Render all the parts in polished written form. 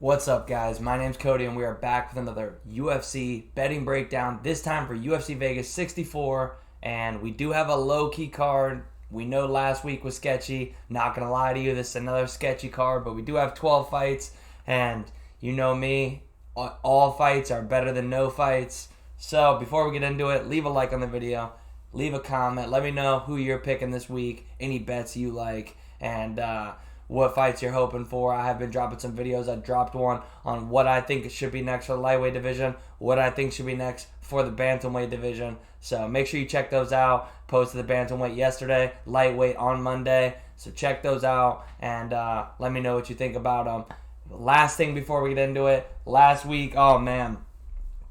What's up, guys? My name's Cody, and we are back with another UFC betting breakdown. This time for UFC Vegas 64, and we do have a low-key card. We know last week was sketchy. Not gonna lie to you, this is another sketchy card, but we do have 12 fights, and you know me, all fights are better than no fights. So before we get into it, leave a like on the video, leave a comment, let me know who you're picking this week, any bets you like, and what fights you're hoping for. I have been dropping some videos. I dropped one on what I think should be next for the lightweight division, what I think should be next for the bantamweight division. So make sure you check those out. Posted the bantamweight yesterday, lightweight on Monday. So check those out and let me know what you think about them. Last thing before we get into it, last week, oh man,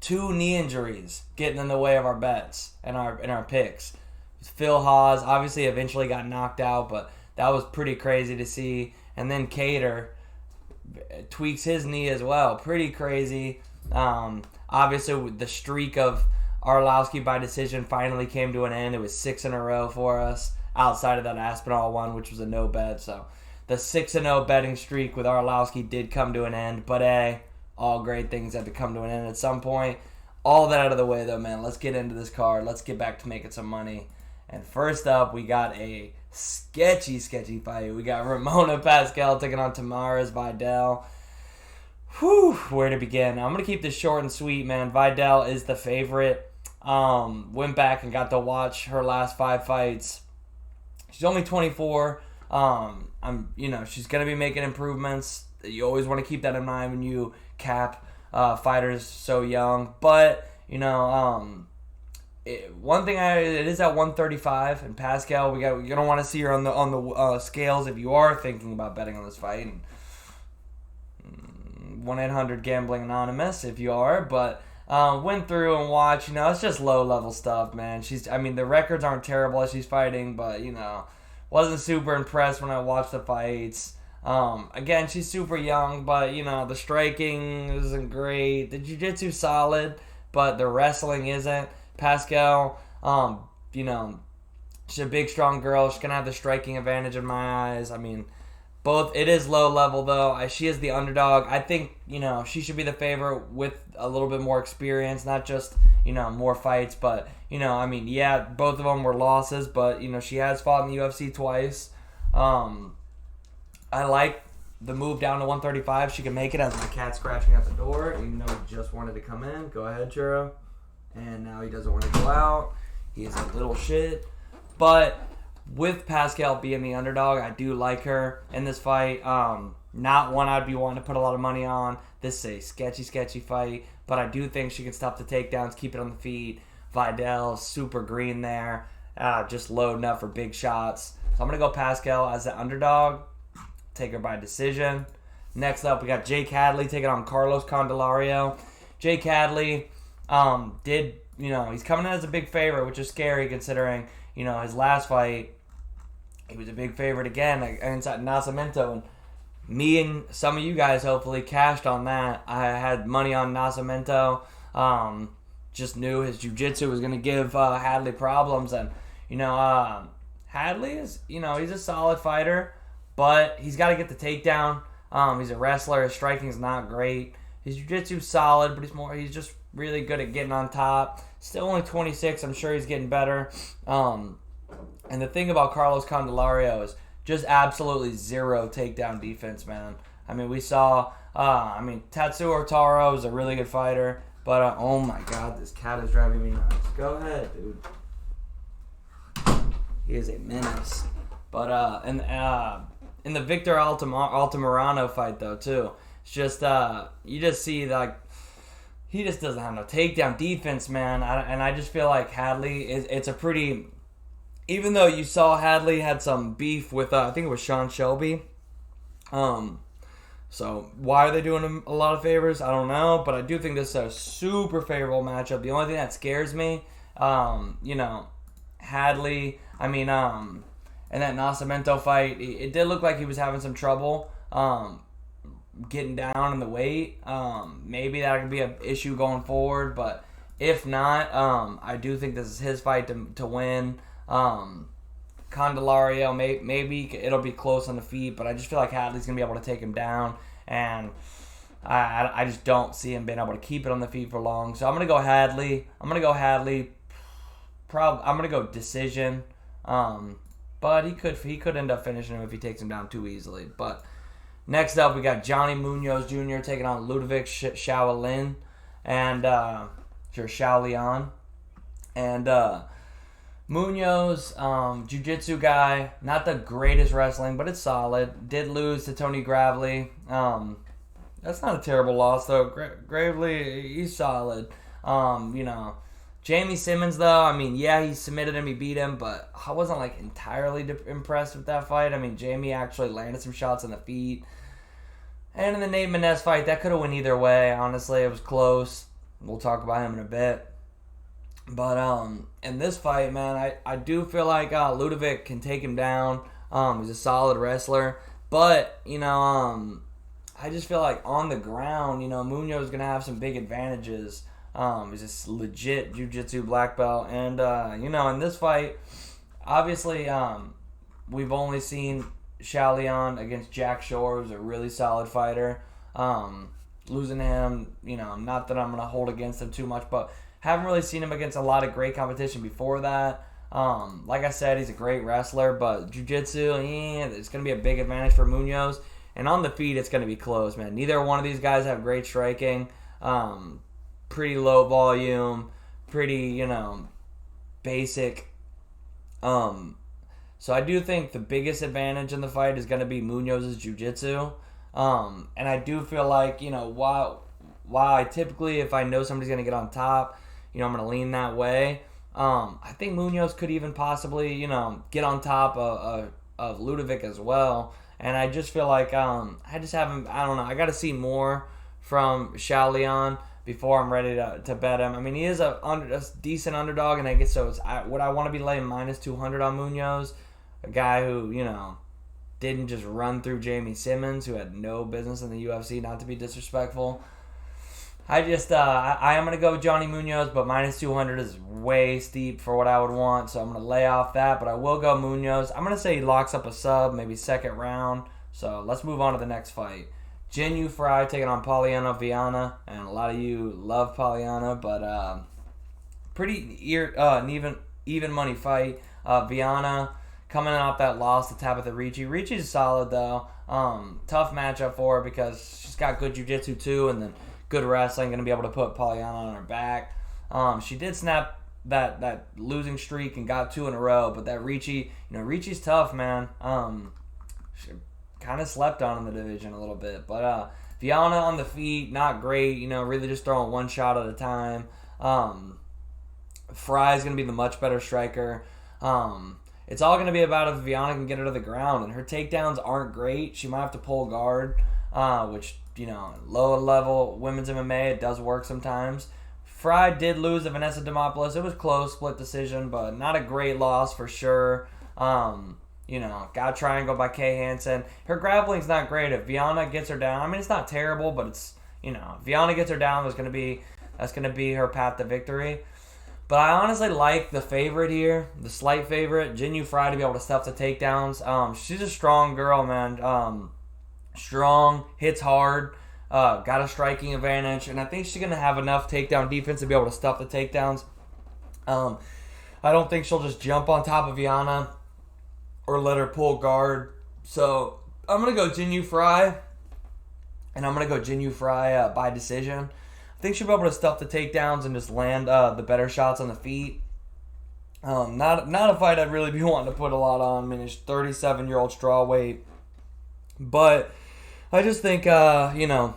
2 knee injuries getting in the way of our bets and our picks. Phil Hawes obviously eventually got knocked out, but that was pretty crazy to see. And then Cater tweaks his knee as well. Pretty crazy. Obviously, the streak of Arlovski by decision finally came to an end. It was 6 in a row for us outside of that Aspinall one, which was a no bet. So the 6-0 betting streak with Arlovski did come to an end. But hey, all great things had to come to an end at some point. All that out of the way, though, man. Let's get into this card. Let's get back to making some money. And first up, we got a sketchy fight. We got Ramona Pascal taking on Tamires Vidal. Whew, where to begin? I'm going to keep this short and sweet, man. Vidal is the favorite. Went back and got to watch her last 5 fights. She's only 24. She's going to be making improvements. You always want to keep that in mind when you cap fighters so young. But, one thing it is at 135, and Pascal, you're gonna want to see her on the scales if you are thinking about betting on this fight. And 1-800 Gambling Anonymous if you are, but went through and watched. It's just low level stuff, man. The records aren't terrible as she's fighting, but wasn't super impressed when I watched the fights. Again, she's super young, but the striking isn't great. The jiu-jitsu solid, but the wrestling isn't. Pascal, she's a big, strong girl. She's going to have the striking advantage in my eyes. Both. It is low level, though. She is the underdog. I think, she should be the favorite with a little bit more experience, not just, more fights. But, both of them were losses, but, she has fought in the UFC twice. I like the move down to 135. She can make it as my cat scratching at the door, even though he just wanted to come in. Go ahead, Churro. And now he doesn't want to go out. He is a little shit. But with Pascal being the underdog, I do like her in this fight. Not one I'd be wanting to put a lot of money on. This is a sketchy fight. But I do think she can stop the takedowns, keep it on the feet. Vidal, super green there. Just loading up for big shots. So I'm going to go Pascal as the underdog. Take her by decision. Next up, we got Jake Hadley taking on Carlos Candelario. Jake Hadley... he's coming in as a big favorite, which is scary considering, his last fight, he was a big favorite again against Nascimento. And me and some of you guys hopefully cashed on that. I had money on Nascimento. Just knew his jiu-jitsu was going to give Hadley problems. And, Hadley is, he's a solid fighter, but he's got to get the takedown. He's a wrestler. His striking is not great. His jiu-jitsu is solid, but he's just really good at getting on top. Still only 26. I'm sure he's getting better. And the thing about Carlos Candelario is just absolutely zero takedown defense, man. We saw, Tatsuo Taro is a really good fighter. But, oh my God, this cat is driving me nuts. Go ahead, dude. He is a menace. But, in the Victor Altamirano fight, though, too, it's just, you just see, he just doesn't have no takedown defense, man. And I just feel like Hadley, it's a pretty... Even though you saw Hadley had some beef with, I think it was Sean Shelby. So why are they doing him a lot of favors? I don't know. But I do think this is a super favorable matchup. The only thing that scares me, Hadley, in that Nascimento fight, it did look like he was having some trouble. Getting down in the weight. Maybe that could be an issue going forward, but if not, I do think this is his fight to win. Candelario, maybe it'll be close on the feet, but I just feel like Hadley's going to be able to take him down. And I just don't see him being able to keep it on the feet for long. So I'm gonna go Hadley. I'm gonna go decision. But he could end up finishing him if he takes him down too easily. But next up, we got Johnny Munoz Jr. taking on Ludovic Shaolin and Shaolian. And Munoz, jiu-jitsu guy, not the greatest wrestling, but it's solid. Did lose to Tony Gravely. That's not a terrible loss, though. Gravely, he's solid. Jamie Simmons, though, I mean, yeah, he submitted him, he beat him, but I wasn't, entirely impressed with that fight. I mean, Jamie actually landed some shots on the feet. And in the Nate Maness fight, that could have went either way, honestly. It was close. We'll talk about him in a bit. But in this fight, man, I do feel like Ludovic can take him down. He's a solid wrestler. But, I just feel like on the ground, Munoz is going to have some big advantages. He's a legit jiu-jitsu black belt. And, in this fight, obviously, we've only seen Shaolian against Jack Shore, who's a really solid fighter. Losing to him, not that I'm going to hold against him too much, but haven't really seen him against a lot of great competition before that. Like I said, he's a great wrestler, but jiu-jitsu, it's going to be a big advantage for Munoz. And on the feet, it's going to be close, man. Neither one of these guys have great striking. Pretty low volume, pretty, basic. So I do think the biggest advantage in the fight is going to be Munoz's jiu-jitsu. And I do feel like, while I typically, if I know somebody's going to get on top, I'm going to lean that way. I think Munoz could even possibly, get on top of Ludovic as well. And I just feel like I don't know. I got to see more from Shaolian before I'm ready to bet him. I mean, he is a decent underdog, and I guess so. Would I want to be laying minus 200 on Munoz? A guy who, didn't just run through Jamie Simmons, who had no business in the UFC, not to be disrespectful. I am going to go with Johnny Munoz, but minus 200 is way steep for what I would want, so I'm going to lay off that, but I will go Munoz. I'm going to say he locks up a sub, maybe second round, so let's move on to the next fight. Jin Fry taking on Poliana Viana, and a lot of you love Poliana, but pretty even money fight. Viana coming off that loss to Tabitha Ricci. Ricci's solid, though. Tough matchup for her because she's got good jiu-jitsu, too, and then good wrestling, going to be able to put Poliana on her back. She did snap that losing streak and got 2 in a row, but that Ricci, Ricci's tough, man. She kind of slept on in the division a little bit, but Viana on the feet, not great, really just throwing one shot at a time. Fry's going to be the much better striker. It's all going to be about if Viana can get her to the ground, and her takedowns aren't great. She might have to pull guard, which, low level women's MMA, it does work sometimes. Fry did lose to Vanessa Demopoulos. It was close, split decision, but not a great loss for sure. Got a triangle by Kay Hansen. Her grappling's not great. If Viana gets her down, I mean, it's not terrible, but it's, if Viana gets her down, that's going to be her path to victory. But I honestly like the favorite here, the slight favorite, Jin Fry, to be able to stuff the takedowns. She's a strong girl, man. Strong, hits hard, got a striking advantage, and I think she's going to have enough takedown defense to be able to stuff the takedowns. I don't think she'll just jump on top of Viana or let her pull guard. So I'm going to go Jin Fry, and I'm going to go Jin Fry by decision. I think she'll be able to stuff the takedowns and just land the better shots on the feet. Not a fight I'd really be wanting to put a lot on. I mean, it's 37-year-old strawweight. But I just think, Viana's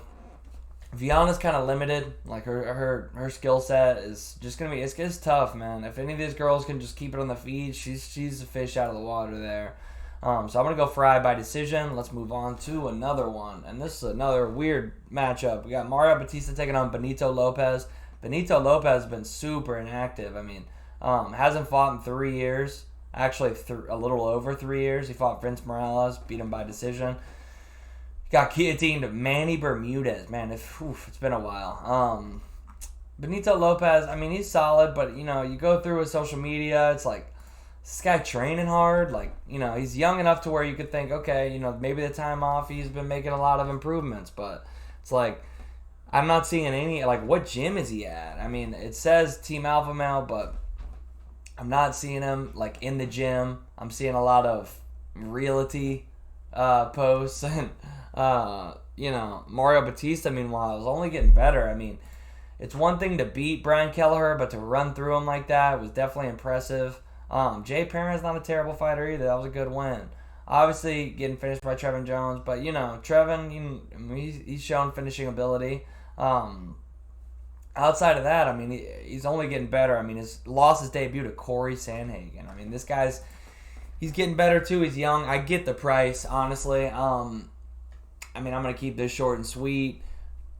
kind of limited. Like, her skill set is just going to be, it's tough, man. If any of these girls can just keep it on the feet, she's a fish out of the water there. So I'm going to go Fry by decision. Let's move on to another one. And this is another weird matchup. We got Mario Batista taking on Benito Lopez. Benito Lopez has been super inactive. I mean, hasn't fought in 3 years. Actually, a little over 3 years. He fought Vince Morales, beat him by decision. Got guillotined Manny Bermudez. Man, it's been a while. Benito Lopez, I mean, he's solid, but, you go through his social media, it's like, this guy training hard, like, he's young enough to where you could think, okay, maybe the time off, he's been making a lot of improvements, but it's like, I'm not seeing any, like, what gym is he at? I mean, it says Team Alpha Male, but I'm not seeing him, like, in the gym. I'm seeing a lot of realty posts. And, Mario Batista, meanwhile, is only getting better. I mean, it's one thing to beat Brian Kelleher, but to run through him like that was definitely impressive. Jay Perrin's not a terrible fighter either. That was a good win. Obviously, getting finished by Trevin Jones, but, Trevin, he's shown finishing ability. Outside of that, I mean, he's only getting better. I mean, lost his debut to Corey Sandhagen. I mean, this he's getting better too. He's young. I get the price, honestly. I mean, I'm going to keep this short and sweet.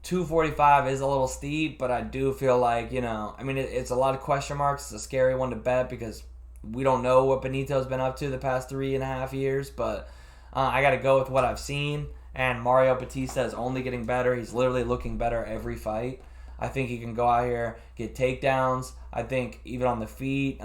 245 is a little steep, but I do feel like, I mean, it's a lot of question marks. It's a scary one to bet because we don't know what Benito's been up to the past 3.5 years, but I got to go with what I've seen. And Mario Batista is only getting better. He's literally looking better every fight. I think he can go out here, get takedowns. I think even on the feet, they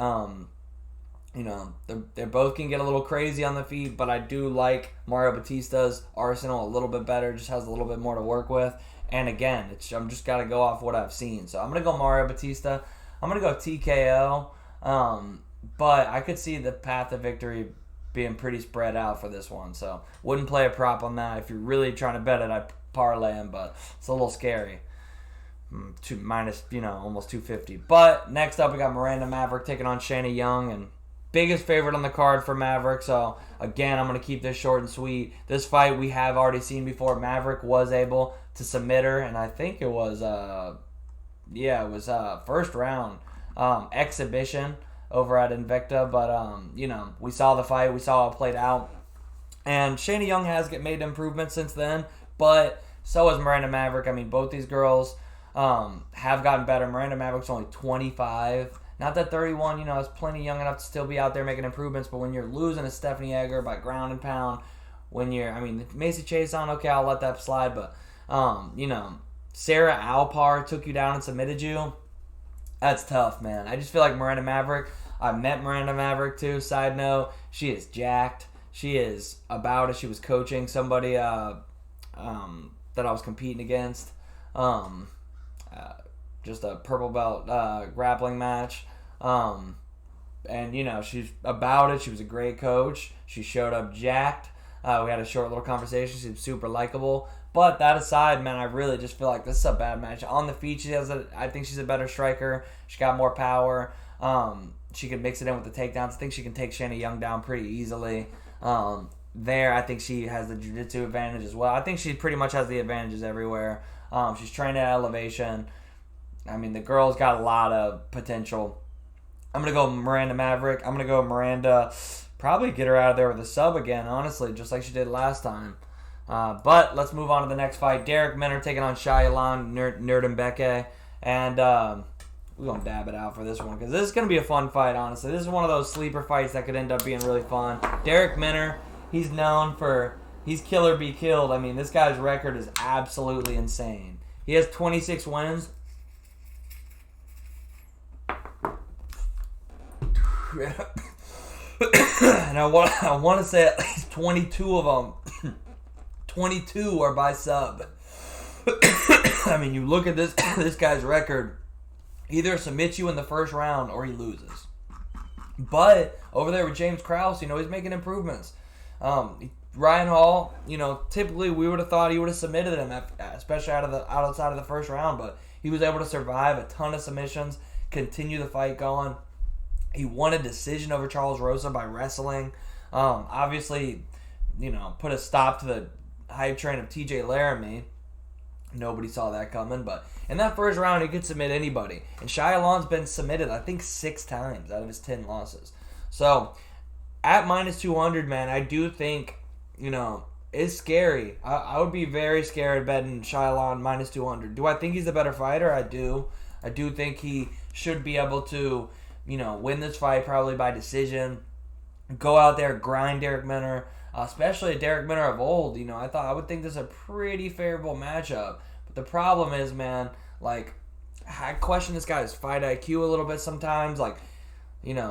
both can get a little crazy on the feet, but I do like Mario Batista's arsenal a little bit better, just has a little bit more to work with. And again, I'm just got to go off what I've seen. So I'm going to go Mario Batista. I'm going to go TKO, but I could see the path to victory being pretty spread out for this one. So wouldn't play a prop on that. If you're really trying to bet it, I'd parlay him, but it's a little scary. Minus, almost 250. But next up, we got Miranda Maverick taking on Shayna Young, and biggest favorite on the card for Maverick. So again, I'm going to keep this short and sweet. This fight we have already seen before. Maverick was able to submit her, and I think it was first round exhibition over at Invicta. But we saw the fight, we saw how it played out, and Shayna Young has made improvements since then. But so has Miranda Maverick. I mean, both these girls have gotten better. Miranda Maverick's only 25. Not that 31, is plenty young enough to still be out there making improvements, but when you're losing to Stephanie Egger by ground and pound, Macy Chiasson, okay, I'll let that slide, but, Sarah Alpar took you down and submitted you. That's tough, man. I just feel like Miranda Maverick, I met Miranda Maverick too, side note, she is jacked. She is about it. She was coaching somebody that I was competing against. Just a purple belt grappling match. And, she's about it. She was a great coach. She showed up jacked. We had a short little conversation. She's super likable. But that aside, man, I really just feel like this is a bad match. On the feet, I think she's a better striker. She got more power. She can mix it in with the takedowns. I think she can take Shayna Young down pretty easily. I think she has the jiu-jitsu advantage as well. I think she pretty much has the advantages everywhere. She's trained at elevation. I mean, the girl's got a lot of potential. I'm going to go Miranda Maverick. I'm going to go Miranda. Probably get her out of there with a sub again, honestly, just like she did last time. But let's move on to the next fight. Derek Minner taking on Shailan Nerdembeke. And we're going to dab it out for this one because this is going to be a fun fight, honestly. This is one of those sleeper fights that could end up being really fun. Derek Minner, he's known for, he's kill or be killed. I mean, this guy's record is absolutely insane. He has 26 wins. And I want to say at least 22 of them 22 are by sub. I mean, you look at this guy's record, either submits you in the first round or he loses. But over there with James Krause, he's making improvements. Ryan Hall, typically we would have thought he would have submitted him, especially outside of the first round, but he was able to survive a ton of submissions, continue the fight going. He won a decision over Charles Rosa by wrestling. Obviously, put a stop to the hype train of TJ Laramie. Nobody saw that coming, but in that first round, he could submit anybody. And Shailan's been submitted, I think, 6 times out of his 10 losses. So, at minus 200, man, I do think, it's scary. I would be very scared betting Shailan minus 200. Do I think he's a better fighter? I do. I do think he should be able to win this fight probably by decision. Go out there, grind Derek Minner, especially a Derek Minner of old. I would think this is a pretty favorable matchup. But the problem is, man, I question this guy's fight IQ a little bit sometimes.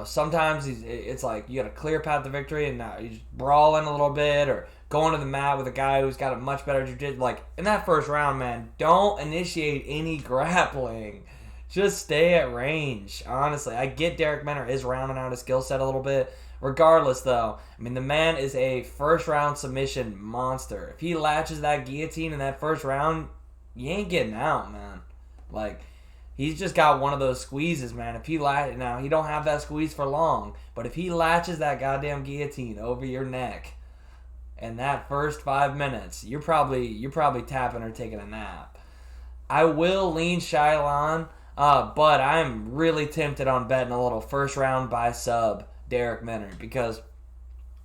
Sometimes it's like you got a clear path to victory and now he's brawling a little bit or going to the mat with a guy who's got a much better jiu-jitsu. Like, in that first round, man, don't initiate any grappling. Just stay at range, honestly. I get Derek Menner is rounding out his skill set a little bit. Regardless, though, I mean, the man is a first-round submission monster. If he latches that guillotine in that first round, you ain't getting out, man. Like, he's just got one of those squeezes, man. If he now, he don't have that squeeze for long, but if he latches that goddamn guillotine over your neck in that first 5 minutes, you're probably tapping or taking a nap. I will lean Shylon, but I'm really tempted on betting a little first round by sub Derek Menner, because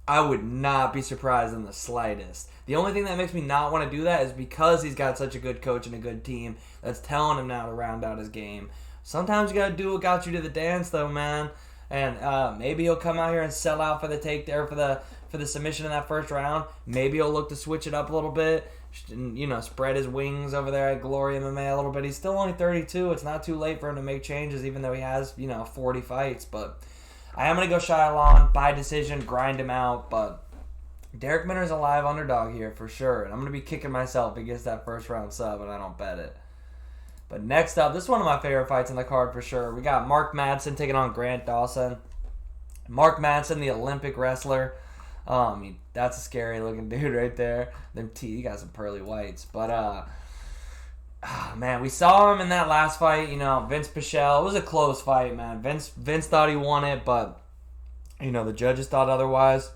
I would not be surprised in the slightest. The only thing that makes me not want to do that is because he's got such a good coach and a good team that's telling him now to round out his game. Sometimes you got to do what got you to the dance, though, man. And maybe he'll come out here and sell out for the take there for the submission in that first round. Maybe he'll look to switch it up a little bit, and, spread his wings over there at Glory MMA a little bit. He's still only 32. It's not too late for him to make changes, even though he has 40 fights. But I am going to go Shylon by decision, grind him out, but Derek Menner's a live underdog here for sure, and I'm going to be kicking myself if he gets that first round sub and I don't bet it. But next up, this is one of my favorite fights in the card for sure. We got Mark Madsen taking on Grant Dawson. Mark Madsen, the Olympic wrestler. That's a scary looking dude right there. He got some pearly whites, but man, we saw him in that last fight, Vince Pichel. It was a close fight, man. Vince thought he won it, but, the judges thought otherwise.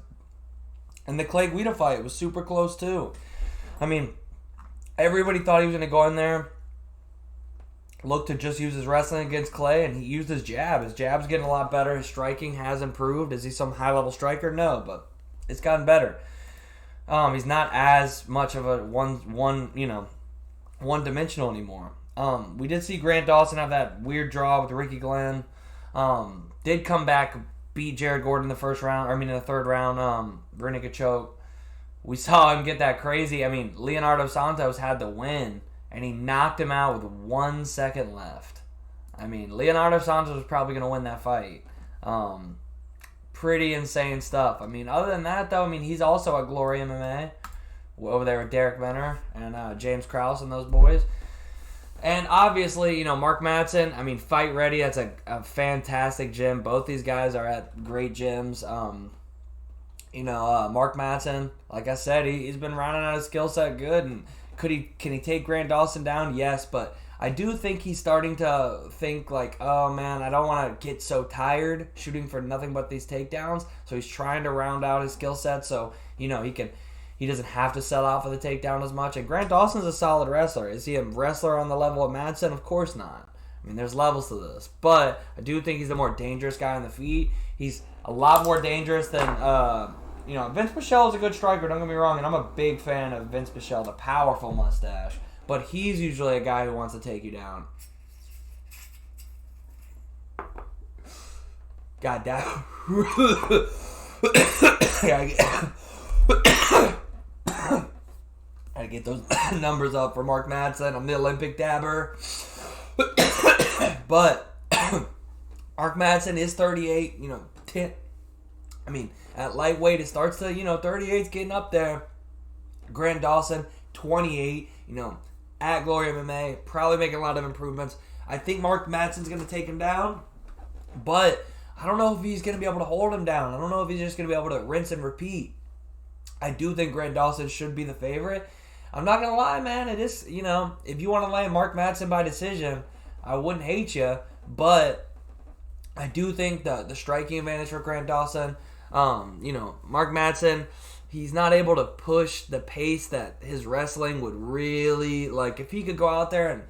And the Clay Guida fight was super close, too. I mean, everybody thought he was going to go in there, look to just use his wrestling against Clay, and he used his jab. His jab's getting a lot better. His striking has improved. Is he some high-level striker? No, but it's gotten better. He's not as much of a one-dimensional anymore. We did see Grant Dawson have that weird draw with Ricky Glenn. Did come back, beat Jared Gordon in the third round. Rear naked choke. We saw him get that crazy. I mean, Leonardo Santos had the win, and he knocked him out with 1 second left. I mean, Leonardo Santos was probably going to win that fight. Pretty insane stuff. I mean, other than that, though, he's also at Glory MMA over there with Derek Menner and James Krause and those boys. And obviously, Mark Madsen, Fight Ready, that's a fantastic gym. Both these guys are at great gyms. Mark Madsen, like I said, he's been rounding out his skill set good. And can he take Grant Dawson down? Yes, but I do think he's starting to think like, oh man, I don't want to get so tired shooting for nothing but these takedowns. So he's trying to round out his skill set so, he doesn't have to sell out for the takedown as much. And Grant Dawson's a solid wrestler. Is he a wrestler on the level of Madsen? Of course not. There's levels to this. But I do think he's the more dangerous guy on the feet. He's a lot more dangerous than, Vince Pichel is a good striker, don't get me wrong. And I'm a big fan of Vince Pichel, the powerful mustache. But he's usually a guy who wants to take you down. God damn. Gotta get those numbers up for Mark Madsen. I'm the Olympic dabber. But Mark Madsen is 38. At lightweight, it starts to, 38's getting up there. Grant Dawson, 28. At Glory MMA, probably making a lot of improvements. I think Mark Madsen's going to take him down, but I don't know if he's going to be able to hold him down. I don't know if he's just going to be able to rinse and repeat. I do think Grant Dawson should be the favorite. I'm not going to lie, man. It is, if you want to land Mark Madsen by decision, I wouldn't hate you, but I do think the striking advantage for Grant Dawson, Mark Madsen, he's not able to push the pace that his wrestling would really, if he could go out there and,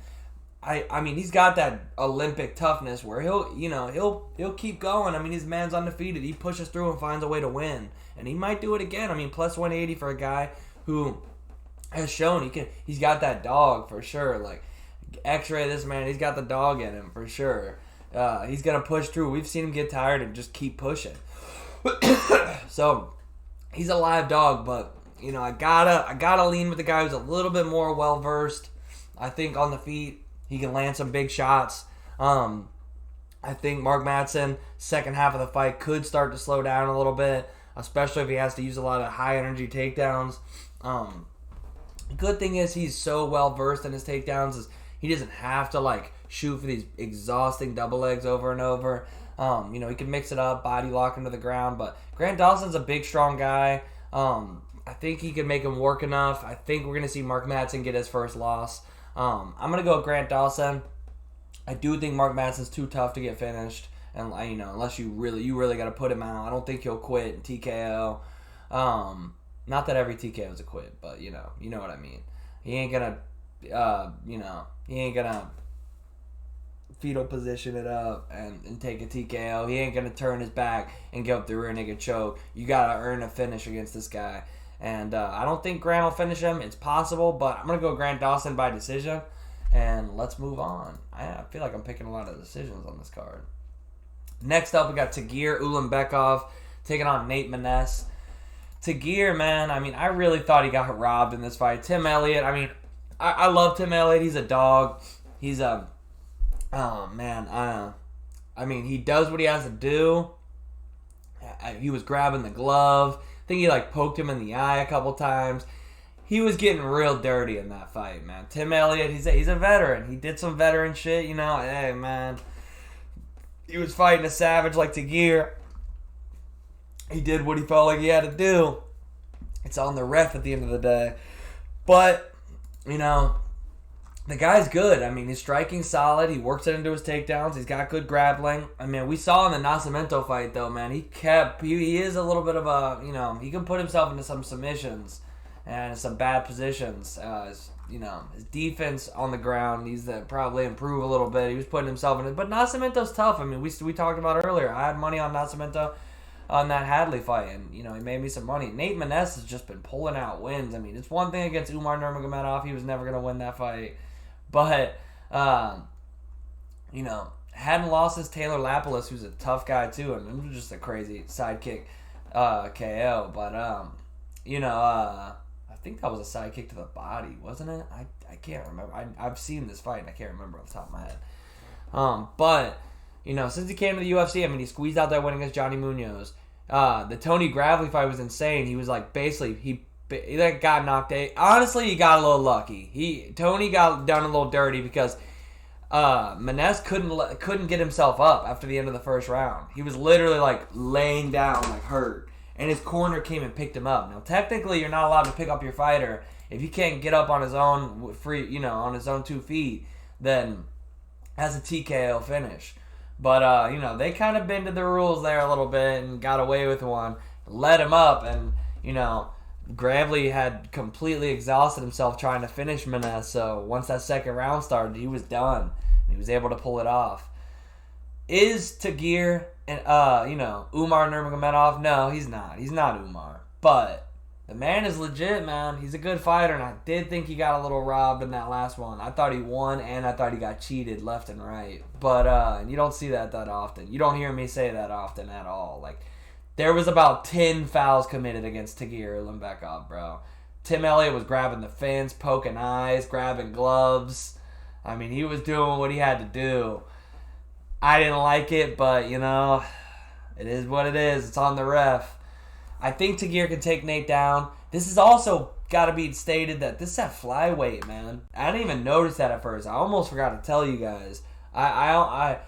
he's got that Olympic toughness where he'll keep going. His man's undefeated. He pushes through and finds a way to win. And he might do it again. Plus 180 for a guy who has shown he's got that dog for sure. X-ray this man, he's got the dog in him for sure. He's going to push through. We've seen him get tired and just keep pushing. So, he's a live dog, but I gotta lean with the guy who's a little bit more well versed. I think on the feet he can land some big shots. I think Mark Madsen second half of the fight could start to slow down a little bit. especially if he has to use a lot of high energy takedowns. Good thing is he's so well versed in his takedowns is he doesn't have to like shoot for these exhausting double legs over and over. He can mix it up, body lock into the ground. But Grant Dawson's a big, strong guy. I think he can make him work enough. I think we're gonna see Mark Madsen get his first loss. I'm gonna go with Grant Dawson. I do think Mark Madsen's too tough to get finished, and unless you really got to put him out. I don't think he'll quit in TKO. Not that every TKO is a quit, but you know what I mean. He ain't gonna, he ain't gonna fetal position it up and take a TKO. He ain't gonna turn his back and give up the rear naked choke. You gotta earn a finish against this guy, and I don't think Grant will finish him. It's possible, but I'm gonna go Grant Dawson by decision, and let's move on. I feel like I'm picking a lot of decisions on this card. Next up, we got Tagir Ulanbekov taking on Nate Maness. Tagir, man, I really thought he got robbed in this fight. Tim Elliott, I love Tim Elliott. He's a dog. He's a... Oh, man. He does what he has to do. He was grabbing the glove. I think he, poked him in the eye a couple times. He was getting real dirty in that fight, man. Tim Elliott, he's a veteran. He did some veteran shit, Hey, man. He was fighting a savage like Tagir. He did what he felt like he had to do. It's on the ref at the end of the day. But, the guy's good. His striking's solid. He works it into his takedowns. He's got good grappling. We saw in the Nascimento fight, though, man, he is a little bit of a, he can put himself into some submissions and some bad positions. His defense on the ground needs to probably improve a little bit. He was putting himself in it. But Nascimento's tough. We talked about it earlier. I had money on Nascimento on that Hadley fight, and he made me some money. Nate Maness has just been pulling out wins. It's one thing against Umar Nurmagomedov. He was never going to win that fight. But, hadn't lost his Taylor Lapilus, who's a tough guy too, and it was just a crazy sidekick KO. But, I think that was a sidekick to the body, wasn't it? I can't remember. I've seen this fight, and I can't remember off the top of my head. But, since he came to the UFC, he squeezed out that win against Johnny Munoz. The Tony Gravely fight was insane. He was basically, he got knocked out. Honestly, he got a little lucky. Tony got done a little dirty because Maness couldn't get himself up after the end of the first round. He was literally laying down hurt, and his corner came and picked him up. Now, technically, you're not allowed to pick up your fighter if he can't get up on his own on his own 2 feet. Then has a TKO finish. But they kind of bended the rules there a little bit and got away with one. Let him up, and Gravely had completely exhausted himself trying to finish Maness, so once that second round started, he was done. He was able to pull it off. Is Tagir and Umar Nurmagomedov? No, he's not. He's not Umar. But the man is legit, man. He's a good fighter, and I did think he got a little robbed in that last one. I thought he won, and I thought he got cheated left and right. But you don't see that often. You don't hear me say that often at all. There was about 10 fouls committed against Tagir Ulanbekov, bro. Tim Elliott was grabbing the fence, poking eyes, grabbing gloves. He was doing what he had to do. I didn't like it, but, it is what it is. It's on the ref. I think Tagir can take Nate down. This has also got to be stated that this is at flyweight, man. I didn't even notice that at first. I almost forgot to tell you guys. I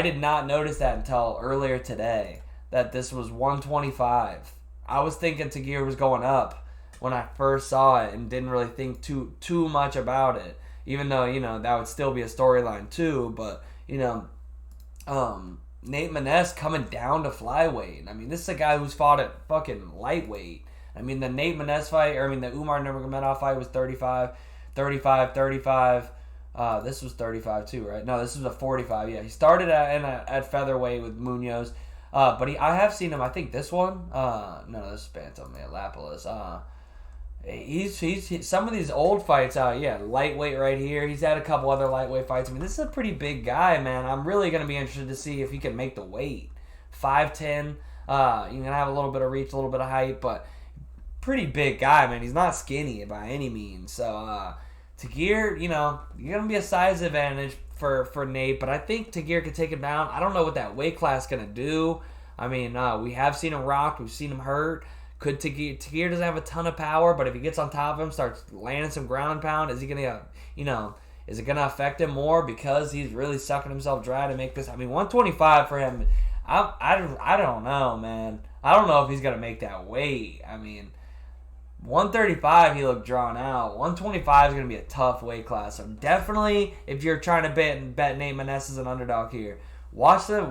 did not notice that until earlier today, that this was 125. I was thinking Tagir was going up when I first saw it and didn't really think too much about it. Even though, that would still be a storyline too. But, Nate Maness coming down to flyweight. This is a guy who's fought at fucking lightweight. The Nate Maness fight, the Umar Nurmagomedov fight was 35. This was 35 too, right? No, this was a 45. Yeah, he started at featherweight with Munoz. But I have seen him. I think this one. No, this is Bantam, man. Lapilus. He's some of these old fights. Lightweight right here. He's had a couple other lightweight fights. This is a pretty big guy, man. I'm really gonna be interested to see if he can make the weight. 5'10". You're gonna have a little bit of reach, a little bit of height, but pretty big guy, man. He's not skinny by any means. So Tagir, you're gonna be a size advantage for Nate, but I think Tagir could take him down. I don't know what that weight class is going to do. I mean, we have seen him rocked. We've seen him hurt. Could Tagir doesn't have a ton of power, but if he gets on top of him, starts landing some ground and pound, is he going to, is it going to affect him more because he's really sucking himself dry to make this? I mean, 125 for him, I don't know, man. I don't know if he's going to make that weight. I mean, 135, he looked drawn out. 125 is going to be a tough weight class. So definitely, if you're trying to bet Nate Maness as an underdog here, watch the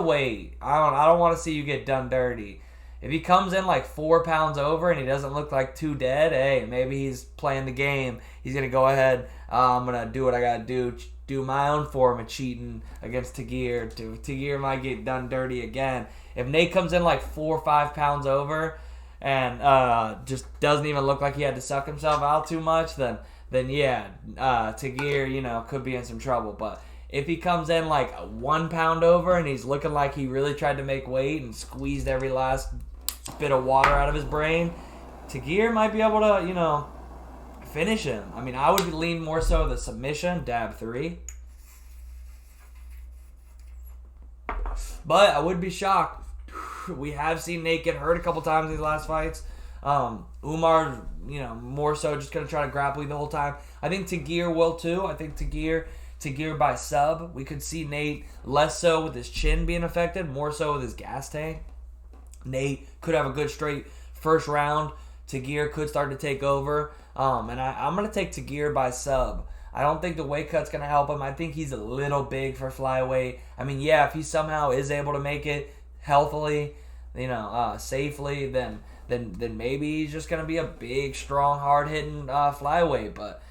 weight. I don't want to see you get done dirty. If he comes in like 4 pounds over and he doesn't look like too dead, hey, maybe he's playing the game. He's going to go ahead. I'm going to do what I got to do my own form of cheating against Tagir. Tagir might get done dirty again. If Nate comes in like 4 or 5 pounds over and just doesn't even look like he had to suck himself out too much, then yeah, Tagir, could be in some trouble. But if he comes in like 1 pound over and he's looking like he really tried to make weight and squeezed every last bit of water out of his brain, Tagir might be able to, finish him. I mean, I would lean more so the submission, dab 3. But I would be shocked. We have seen Nate get hurt a couple times in these last fights. Umar, more so just going to try to grapple you the whole time. I think Tagir will too. I think Tagir by sub. We could see Nate less so with his chin being affected, more so with his gas tank. Nate could have a good straight first round. Tagir could start to take over. And I'm going to take Tagir by sub. I don't think the weight cut's going to help him. I think he's a little big for flyweight. I mean, yeah, if he somehow is able to make it healthily, safely, then maybe he's just going to be a big, strong, hard-hitting flyweight. But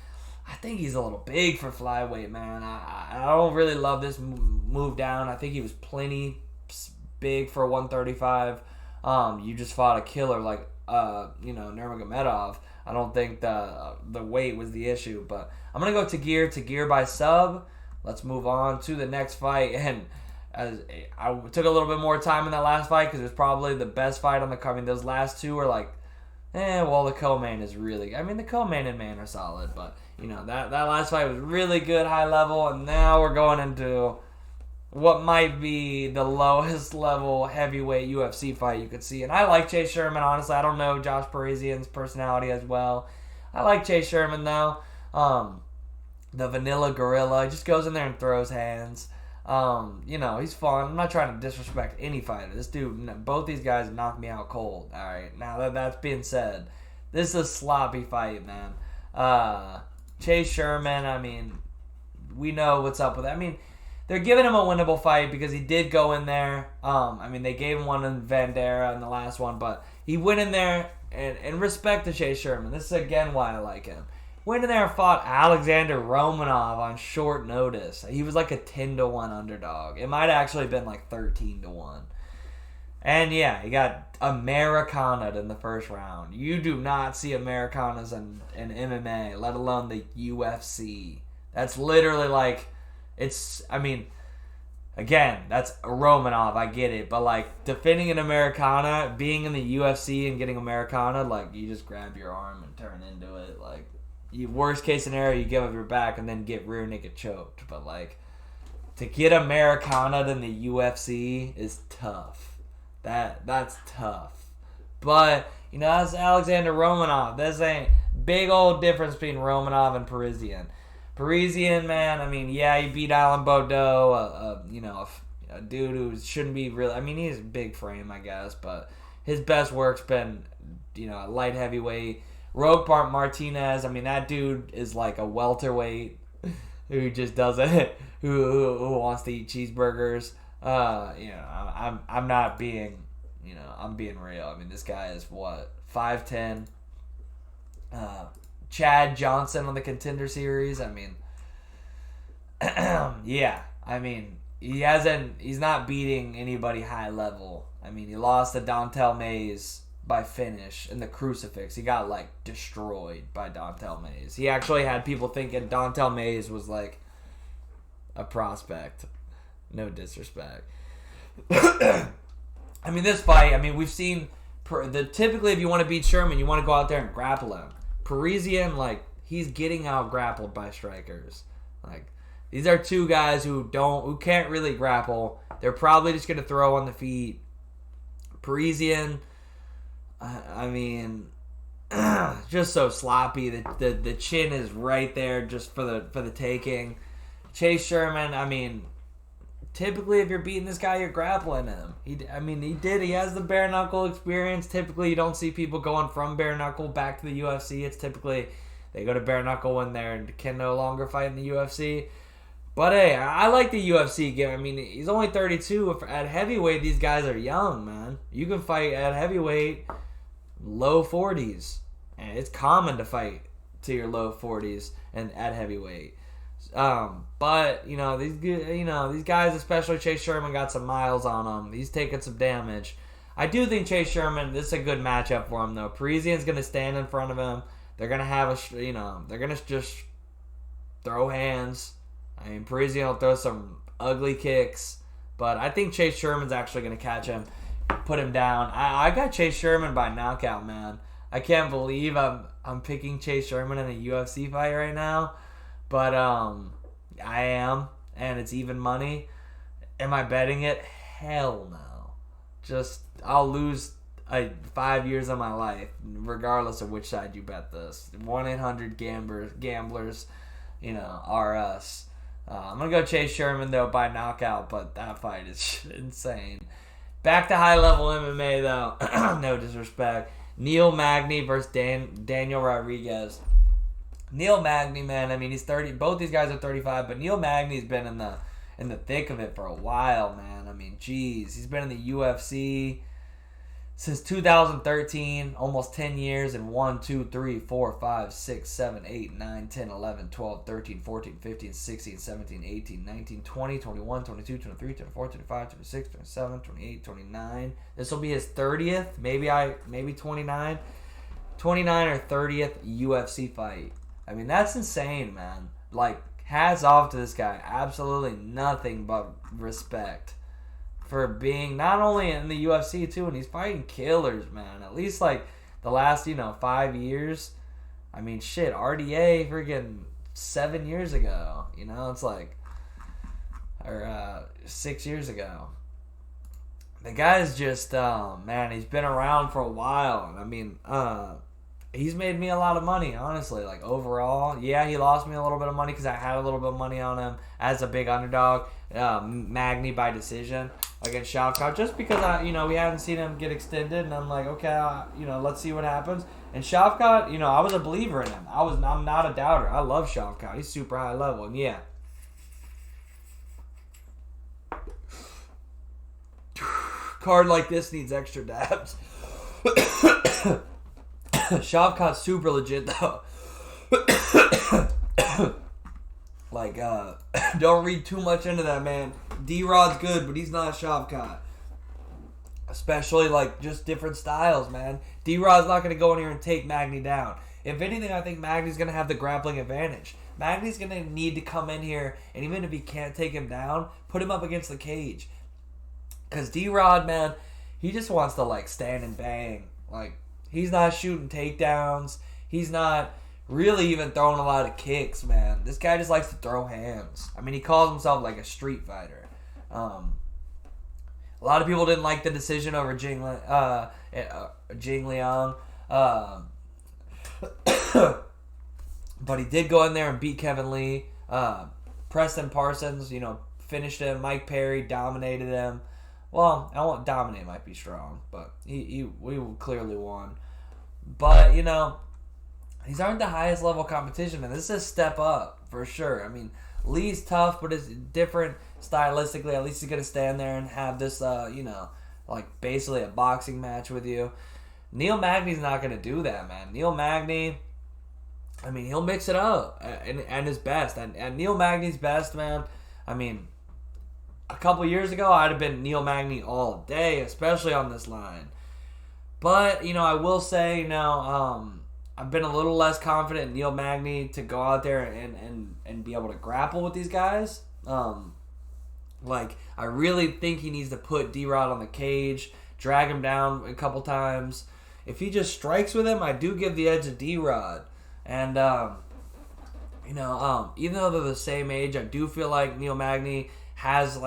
I think he's a little big for flyweight, man. I don't really love this move down. I think he was plenty big for 135. You just fought a killer like Nurmagomedov. I don't think the weight was the issue, but I'm gonna go Tagir by sub. Let's move on to the next fight, and as I took a little bit more time in that last fight because it was probably the best fight on the card. I mean, those last two were like, the co-main is really. I mean, the co-main and main are solid, but that last fight was really good, high level, and now we're going into what might be the lowest level heavyweight UFC fight you could see. And I like Chase Sherman, honestly. I don't know Josh Parisian's personality as well. I like Chase Sherman, though. The vanilla gorilla. He just goes in there and throws hands. He's fun. I'm not trying to disrespect any fighter. This dude, both these guys knocked me out cold. All right, now that's being said, this is a sloppy fight, man. Chase Sherman, I mean, we know what's up with that. I mean, they're giving him a winnable fight because he did go in there. They gave him one in Vandera in the last one, but he went in there, and respect to Chase Sherman. This is, again, why I like him. Went in there and fought Alexander Romanov on short notice. He was like a 10-1 underdog. It might have actually been like 13-1. And, yeah, he got Americana'd in the first round. You do not see Americanas in MMA, let alone the UFC. That's literally like... again, that's Romanov, I get it, but like defending an Americana, being in the UFC and getting Americana, like you just grab your arm and turn into it. Like, worst case scenario, you give up your back and then get rear naked choked. But like, to get Americana in the UFC is tough. That's tough. But that's Alexander Romanov. There's a big old difference between Romanov and Parisian. Parisian, man, I mean, yeah, he beat Alan Baudot, a dude who shouldn't be really... I mean, he's a big frame, I guess, but his best work's been, a light heavyweight. Roque Martinez, I mean, that dude is like a welterweight who just does it, who wants to eat cheeseburgers. I'm not being, I'm being real. I mean, this guy is, 5'10", Chad Johnson on the Contender Series. I mean, yeah. I mean, he's not beating anybody high level. I mean, he lost to Dontel Mays by finish in the crucifix. He got, destroyed by Dontel Mays. He actually had people thinking Dontel Mays was, a prospect. No disrespect. I mean, this fight, we've seen... typically, if you want to beat Sherman, you want to go out there and grapple him. Parisian, he's getting out grappled by strikers. These are two guys who can't really grapple. They're probably just going to throw on the feet Parisian, I mean, just so sloppy. The chin is right there just for the taking. Chase Sherman, I mean, typically if you're beating this guy, you're grappling him. He has the bare knuckle experience. Typically, you don't see people going from bare knuckle back to the UFC. It's typically they go to bare knuckle when they can no longer fight in the UFC. But hey, I like the UFC game. I mean, he's only 32. At heavyweight, these guys are young, man. You can fight at heavyweight, low 40s. And it's common to fight to your low 40s and at heavyweight. But these guys, especially Chase Sherman, got some miles on him. He's taking some damage. I do think Chase Sherman, this is a good matchup for him though. Parisian's gonna stand in front of him. They're gonna have they're gonna just throw hands. I mean, Parisian will throw some ugly kicks, but I think Chase Sherman's actually gonna catch him, put him down. I got Chase Sherman by knockout, man. I can't believe I'm picking Chase Sherman in a UFC fight right now. But I am, and it's even money. Am I betting it? Hell no. I'll lose 5 years of my life, regardless of which side you bet this. 1-800-gamblers, are us. I'm going to go Chase Sherman, though, by knockout, but that fight is insane. Back to high-level MMA, though. No disrespect. Neil Magny versus Daniel Rodriguez. Neil Magny, man, I mean, he's 30. Both these guys are 35, but Neil Magny's been in the thick of it for a while, man. I mean, geez, he's been in the UFC since 2013, almost 10 years, and 1, 2, 3, 4, 5, 6, 7, 8, 9, 10, 11, 12, 13, 14, 15, 16, 17, 18, 19, 20, 21, 22, 23, 24, 25, 26, 27, 28, 29. This will be his 30th, maybe 29. 29 or 30th UFC fight. I mean, that's insane, man. Like, hats off to this guy. Absolutely nothing but respect for being not only in the UFC, too, and he's fighting killers, man. At least, like, the last, 5 years. I mean, shit, RDA freaking 7 years ago. It's like, or 6 years ago. The guy's just, man, he's been around for a while. I mean, he's made me a lot of money, honestly. Like, overall, yeah, he lost me a little bit of money because I had a little bit of money on him as a big underdog. Magny by decision against Shavkat, just because we hadn't seen him get extended, and I'm like, okay, let's see what happens. And Shavkat, I was a believer in him. I'm not a doubter. I love Shavkat. He's super high level, and yeah. Card like this needs extra dabs. Shavkat's super legit though. Like, don't read too much into that, man. D-Rod's good, but he's not Shavkat. Especially, like, just different styles, man. D-Rod's not going to go in here and take Magny down. If anything, I think Magny's going to have the grappling advantage. Magny's going to need to come in here, and even if he can't take him down, put him up against the cage. Because D-Rod, man, he just wants to, like, stand and bang. Like, he's not shooting takedowns. He's not really even throwing a lot of kicks, man. This guy just likes to throw hands. I mean, he calls himself like a street fighter. A lot of people didn't like the decision over Jing Liang. But he did go in there and beat Kevin Lee. Preston Parsons, finished him. Mike Perry dominated him. Well, I won't dominate might be strong, but we clearly won. But, these aren't the highest level competition, man. This is a step up, for sure. I mean, Lee's tough, but it's different stylistically. At least he's going to stand there and have this, like basically a boxing match with you. Neil Magny's not going to do that, man. Neil Magny, I mean, he'll mix it up and his best. And Neil Magny's best, man, I mean, a couple years ago, I'd have been Neil Magny all day, especially on this line. But, I will say, I've been a little less confident in Neil Magny to go out there and be able to grapple with these guys. Like, I really think he needs to put D-Rod on the cage, drag him down a couple times. If he just strikes with him, I do give the edge to D-Rod. And, even though they're the same age, I do feel like Neil Magny has,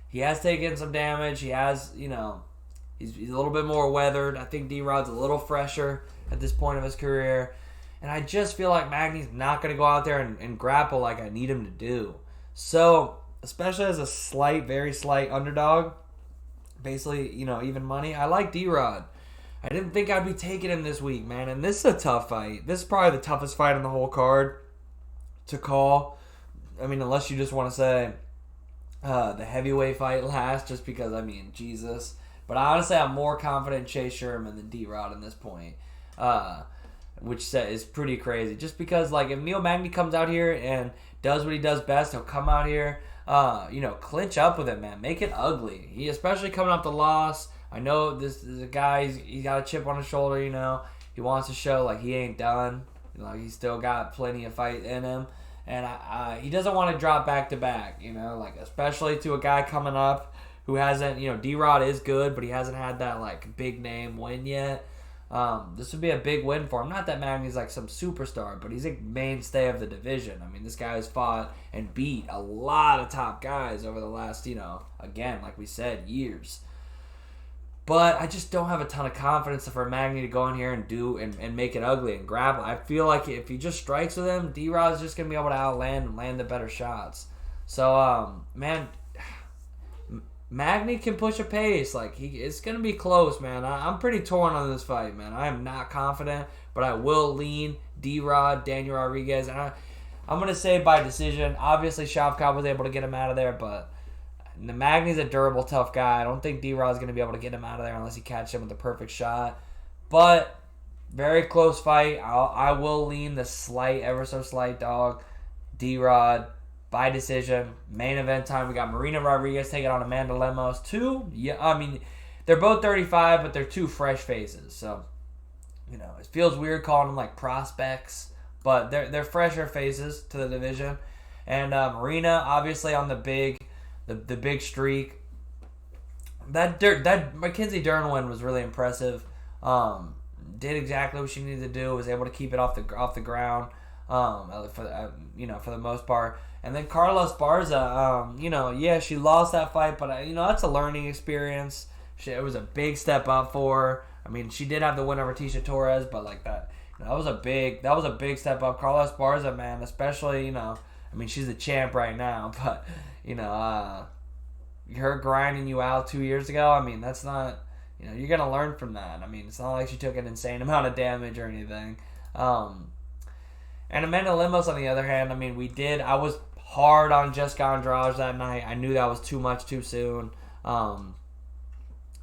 he has taken some damage. He has, He's a little bit more weathered. I think D-Rod's a little fresher at this point of his career. And I just feel like Magny's not going to go out there and grapple like I need him to do. So, especially as a slight, very slight underdog, basically, even money, I like D-Rod. I didn't think I'd be taking him this week, man. And this is a tough fight. This is probably the toughest fight on the whole card to call. I mean, unless you just want to say the heavyweight fight last, just because, Jesus. But honestly, I'm more confident in Chase Sherman than D-Rod at this point, which is pretty crazy. Just because, if Neil Magny comes out here and does what he does best, he'll come out here, clinch up with it, man. Make it ugly. He, especially coming off the loss. I know this is a guy, he's got a chip on his shoulder, He wants to show, he ain't done. He's still got plenty of fight in him. And he doesn't want to drop back-to-back, especially to a guy coming up who hasn't, D-Rod is good, but he hasn't had that, big name win yet. This would be a big win for him. Not that Magny's, some superstar, but he's a mainstay of the division. This guy has fought and beat a lot of top guys over the last, again, like we said, years. But I just don't have a ton of confidence for Magny to go in here and do and make it ugly and grapple. I feel like if he just strikes with him, D-Rod's just going to be able to outland and land the better shots. So, Magny can push a pace. It's going to be close, man. I'm pretty torn on this fight, man. I am not confident, but I will lean D-Rod, Daniel Rodriguez. And I'm going to say by decision. Obviously, Shavkat was able to get him out of there, but the Magny's a durable, tough guy. I don't think D-Rod's going to be able to get him out of there unless he catches him with the perfect shot. But very close fight. I will lean the slight, ever so slight dog, D-Rod, by decision. Main event time. We got Marina Rodriguez taking on Amanda Lemos. They're both 35, but they're two fresh faces. So, it feels weird calling them prospects, but they're fresher faces to the division. And Marina, obviously, on the big streak. That Mackenzie Dern win was really impressive. Did exactly what she needed to do. Was able to keep it off the ground. For the most part. And then Carla Esparza, she lost that fight, but that's a learning experience. It was a big step up for her. She did have the win over Tisha Torres, but that was a big step up. Carla Esparza, man, especially she's the champ right now, but her grinding you out 2 years ago, that's not, you're going to learn from that. It's not like she took an insane amount of damage or anything. And Amanda Lemos, on the other hand, I was hard on Jessica Andrade that night. I knew that was too much too soon.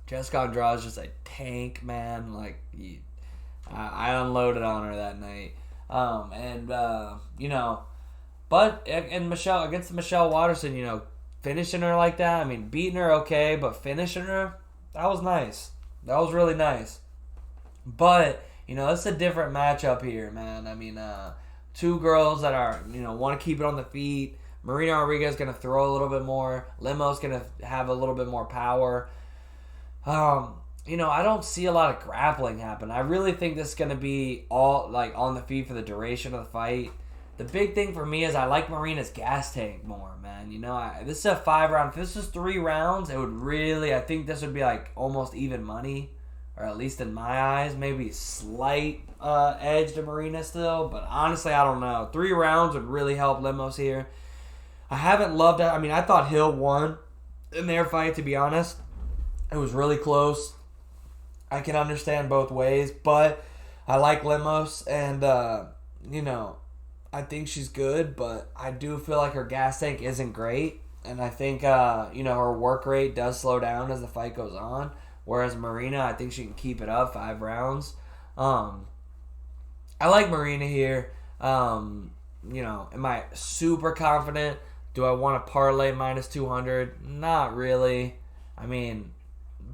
Jessica Andrade is just a tank, man. I unloaded on her that night. But Michelle, against Michelle Waterson, finishing her like that, beating her okay, but finishing her, that was nice. That was really nice. But, it's a different matchup here, man. Two girls that are, want to keep it on the feet. Marina Rodriguez is going to throw a little bit more. Lemos going to have a little bit more power. I don't see a lot of grappling happen. I really think this is going to be all, on the feet for the duration of the fight. The big thing for me is I like Marina's gas tank more, man. This is a 5-round. If this was 3 rounds, it would really, I think this would be almost even money. Or at least in my eyes, maybe slight edge to Marina still. But honestly, I don't know. 3 rounds would really help Lemos here. I haven't loved it. I thought Hill won in their fight, to be honest. It was really close. I can understand both ways. But I like Lemos. And, I think she's good. But I do feel like her gas tank isn't great. And I think, her work rate does slow down as the fight goes on. Whereas Marina, I think she can keep it up 5 rounds. I like Marina here. Am I super confident? Do I want to parlay minus 200? Not really.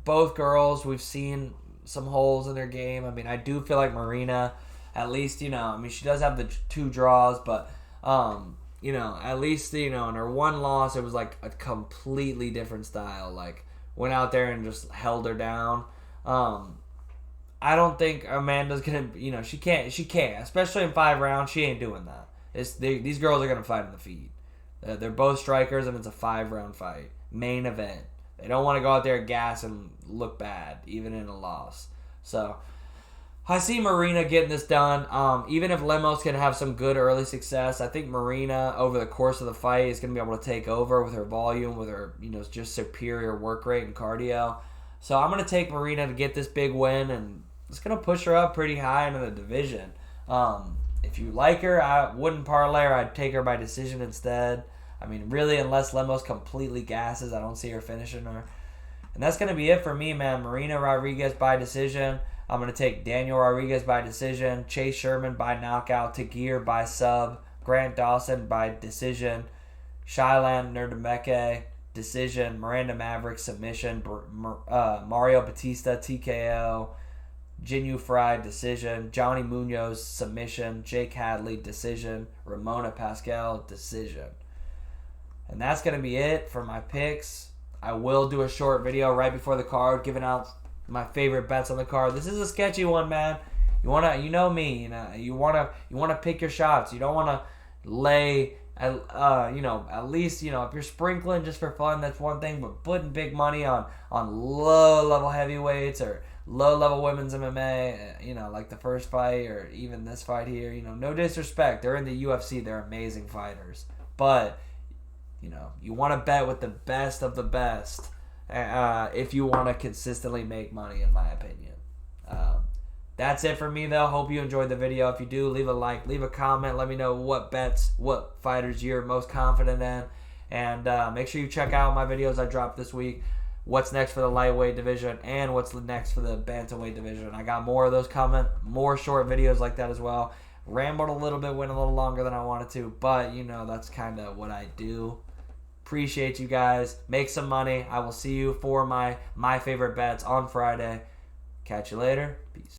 Both girls, we've seen some holes in their game. I do feel like Marina, at least, she does have the 2 draws, but, at least, in her one loss, it was a completely different style. Went out there and just held her down. I don't think Amanda's going to, she can't, especially in 5 rounds, she ain't doing that. These girls are going to fight in the feet. They're both strikers, and it's a 5-round fight. Main event. They don't want to go out there and gas and look bad, even in a loss. So I see Marina getting this done. Even if Lemos can have some good early success, I think Marina, over the course of the fight, is going to be able to take over with her volume, with her, just superior work rate and cardio. So I'm going to take Marina to get this big win, and it's going to push her up pretty high into the division. If you like her, I wouldn't parlay her. I'd take her by decision instead. I mean, really, unless Lemos completely gasses, I don't see her finishing her. And that's going to be it for me, man. Marina Rodriguez by decision. I'm going to take Daniel Rodriguez by decision, Chase Sherman by knockout, Tagir by sub, Grant Dawson by decision, Shyland Nerdemeke decision, Miranda Maverick submission, Mario Batista TKO, Jinyu Fry decision, Johnny Munoz submission, Jake Hadley decision, Ramona Pascal decision. And that's going to be it for my picks. I will do a short video right before the card giving out my favorite bets on the card. This is a sketchy one, man. You know me. You wanna pick your shots. You don't wanna lay. At least if you're sprinkling just for fun, that's one thing. But putting big money on low level heavyweights or low level women's MMA, like the first fight or even this fight here. No disrespect. They're in the UFC. They're amazing fighters, but you want to bet with the best of the best if you want to consistently make money, in my opinion. That's it for me, though. Hope you enjoyed the video. If you do, leave a like, leave a comment. Let me know what bets, what fighters you're most confident in. And make sure you check out my videos I dropped this week. What's next for the lightweight division and what's next for the bantamweight division. I got more of those coming, more short videos like that as well. Rambled a little bit, went a little longer than I wanted to, but that's kind of what I do. Appreciate you guys. Make some money. I will see you for my favorite bets on Friday. Catch you later. Peace.